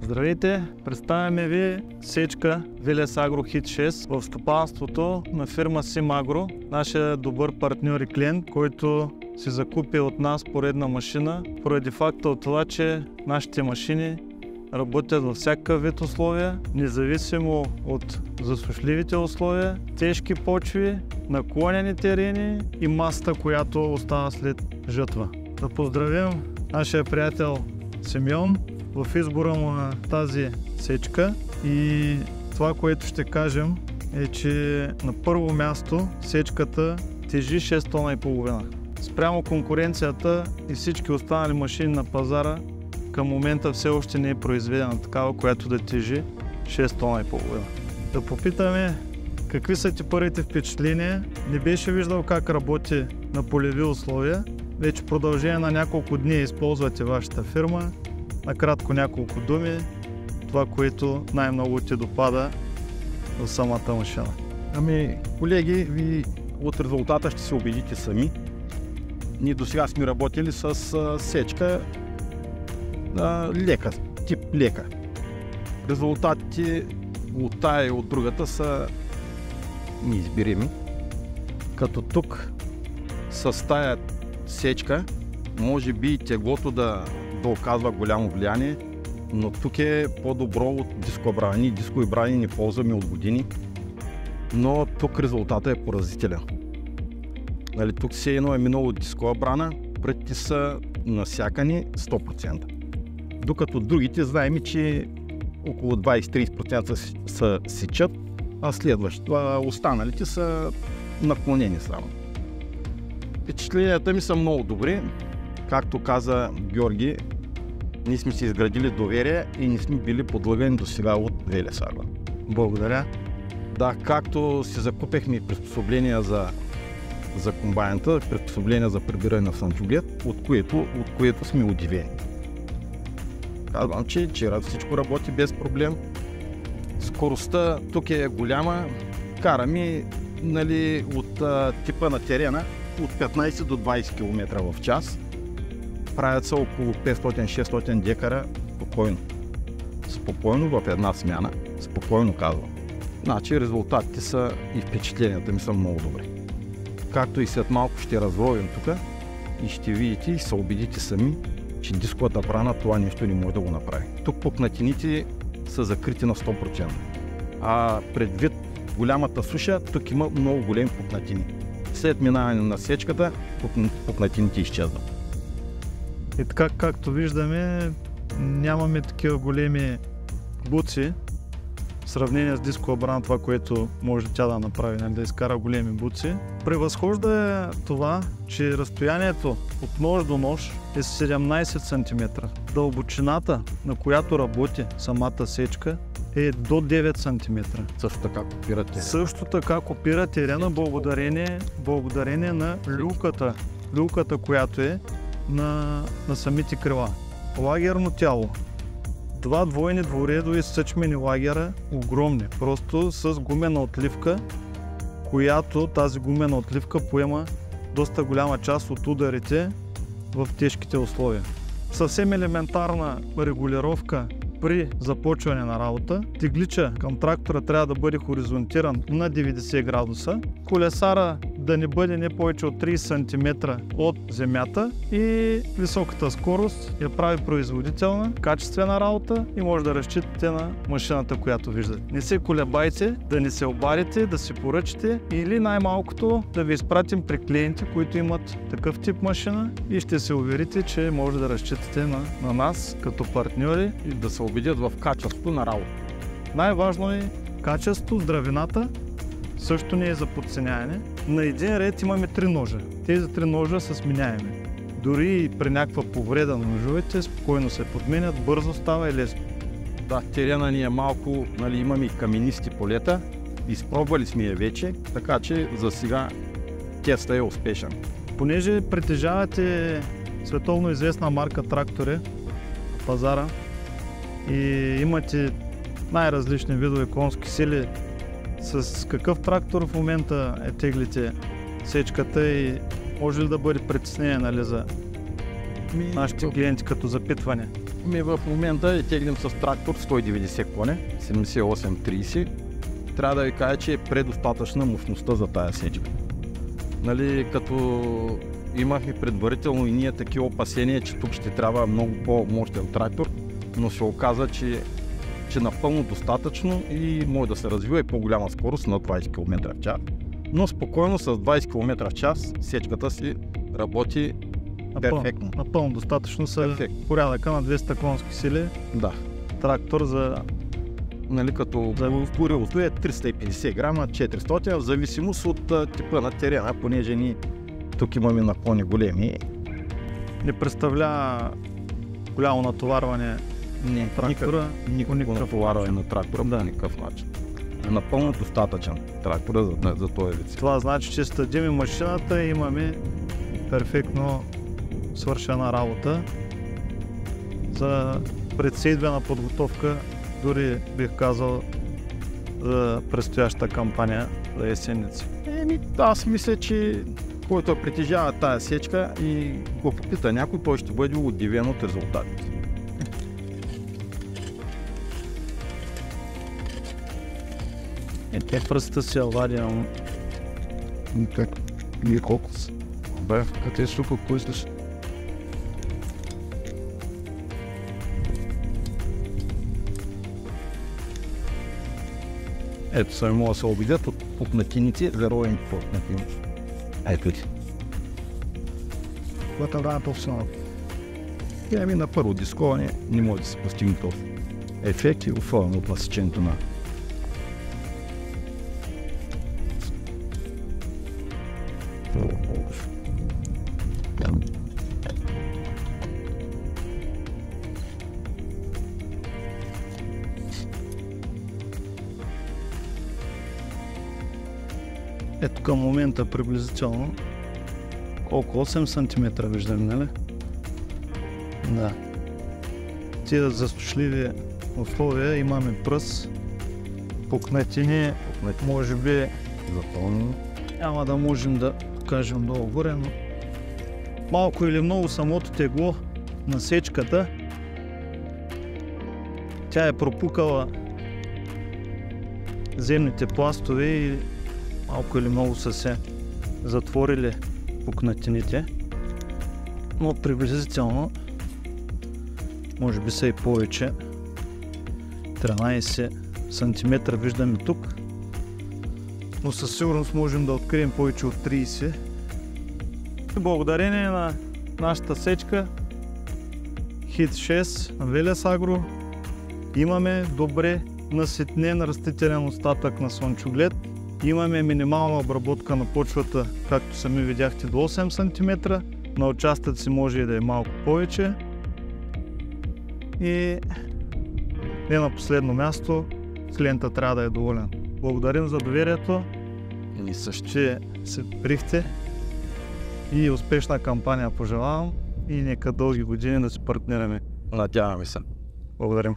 Здравейте! Представяме ви сечка Велес Агро Хит 6 в стопанството на фирма Симагро, нашия добър партньор и клиент, който си закупи от нас поредна машина, поради факта от това, че нашите машини работят във всякакъв вид условия, независимо от засушливите условия, тежки почви, наклонени терени и масата, която остава след жътва. Да поздравим нашия приятел Симеон в избора му на тази сечка и това, което ще кажем е, че на първо място сечката тежи 6 тона и половина. Спрямо конкуренцията и всички останали машини на пазара към момента все още не е произведена такава, която да тежи 6 тона и половина. Да попитаме какви са ти първите впечатления. Не беше виждал как работи на полеви условия. Вече продължение на няколко дни използвате вашата фирма. Накратко няколко думи, това, което най-много ти допада в самата машина. Колеги, ви от резултата ще се убедите сами. Ние до сега сме работили с сечка лека, тип лека. Резултатите от тая и от другата са неизбирими. Като тук с тая сечка може би теглото да оказва голямо влияние, но тук е по-добро от дискобрани. Ние дискови брани не ползваме от години, но тук резултатът е поразителен. Тук все едно е минало дискова брана, предите са насякани 100%. Докато другите знаем, че около 20-30% се сечат, а останалите са наклонени само. Впечатленията ми са много добри. Както каза Георги, ние сме си изградили доверие и не сме били подлъгани до сега от Велес Агро. Благодаря. Да, както си закупихме приспособления за комбайната, приспособления за прибиране на санчуглед, от което сме удивени. Казвам, че всичко работи без проблем. Скоростта тук е голяма. Караме от типа на терена от 15 до 20 км в час. Правят се около 500-600 декара спокойно. Спокойно в една смяна. Спокойно казвам. Значи резултатите са и впечатленията ми са много добри. Както и след малко ще разводим тук и ще видите и се убедите сами, че дисковата брана това нещо не може да го направи. Тук пукнатините са закрити на 100%. А предвид голямата суша, тук има много големи пукнатини. След минаване на сечката, пукнатините изчезват. И така, както виждаме, нямаме такива големи буци в сравнение с дискова брана, това, което може тя да направи, да изкара големи буци. Превъзхожда е това, че разстоянието от нож до нож е 17 см. Дълбочината, на която работи самата сечка, е до 9 см. Също така копира терена. Също така копира терена благодарение на люлката, която е на самите крила. Лагерно тяло. Два двойни двуредови съчмени лагера, огромни, просто с гумена отливка, която тази гумена отливка поема доста голяма част от ударите в тежките условия. Съвсем елементарна регулировка при започване на работа. Теглича към трактора трябва да бъде хоризонтиран на 90 градуса. Колесара да не бъде не повече от 30 см от земята и високата скорост я прави производителна, качествена работа и може да разчитате на машината, която виждате. Не се колебайте, да не се обадите, да си поръчате или най-малкото да ви изпратим при клиенти, които имат такъв тип машина и ще се уверите, че може да разчитате на нас като партньори и да се убедят в качеството на работа. Най-важно е качество, здравината също не е за подценяване. На един ред имаме 3 ножа. Тези 3 ножа са сменяеми. Дори и при някаква повреда на ножовете спокойно се подменят, бързо става и лесно. Да, терена ни е малко, имаме и каменисти полета. Изпробвали сме я вече, така че за сега тестът е успешен. Понеже притежавате световно известна марка трактори в пазара и имате най-различни видове конски сили, с какъв трактор в момента теглите сечката и може ли да бъде притеснение за нашите клиенти като запитване? В момента теглим с трактор 190 коне, 78-30. Трябва да ви кажа, че е предостатъчна мощността за тая сечка. Нали, като имахме предварително и ние такива опасения, че тук ще трябва много по-мощен трактор, но се оказа, че напълно достатъчно и може да се развива и по-голяма скорост на 20 км в час. Но спокойно с 20 км в час сечката си работи перфектно. Напълно достатъчно са порядъка на 200 конски сили. Да. Трактор за... Нали, като горивото е 350 грама, 400, в зависимост от типа на терена, понеже ние тук имаме наклони големи. Не представлява голямо натоварване на трактора. Никакво натоварване на трактора по никакъв начин. Е напълно достатъчен трактора за този вид. Това значи, че стъдим машината и имаме перфектно свършена работа за предсейдвена подготовка, дори бих казал за предстояща кампания за есенници. Аз мисля, че който притежава тая сечка и го попита някой, той ще бъде удивен от резултатите. Те пръста си авария. Как? Вие колко са? Бе, Къде е сука, кой сте? ето сами могат да се обидят от пукнатиници, вероятно пукнатиници. Ето ти. Когато работа в само. На първо дисковане не може да се постигне този ефект и особено от насечението на Ето към момента приблизително колко 8 см виждаме, нали? Да. Тия засушливи условия имаме пръс, пукнатини, може би запълнено. Няма да можем да покажем долу горе, но малко или много самото тегло на сечката, тя е пропукала земните пластове и малко или много са се затворили пукнатините, но приблизително може би са и повече, 13 см виждаме тук, но със сигурност можем да открием повече от 30. Благодарение на нашата сечка Hit 6 на Велес Агро имаме добре наситнен растителен остатък на слънчоглед. Имаме минимална обработка на почвата, както сами видяхте, до 8 см. На участъци може и да е малко повече. И не на последно място, клиента трябва да е доволен. Благодарим за доверието, че се прихте и успешна кампания пожелавам и нека дълги години да си партнираме. Надяваме се. Благодарим.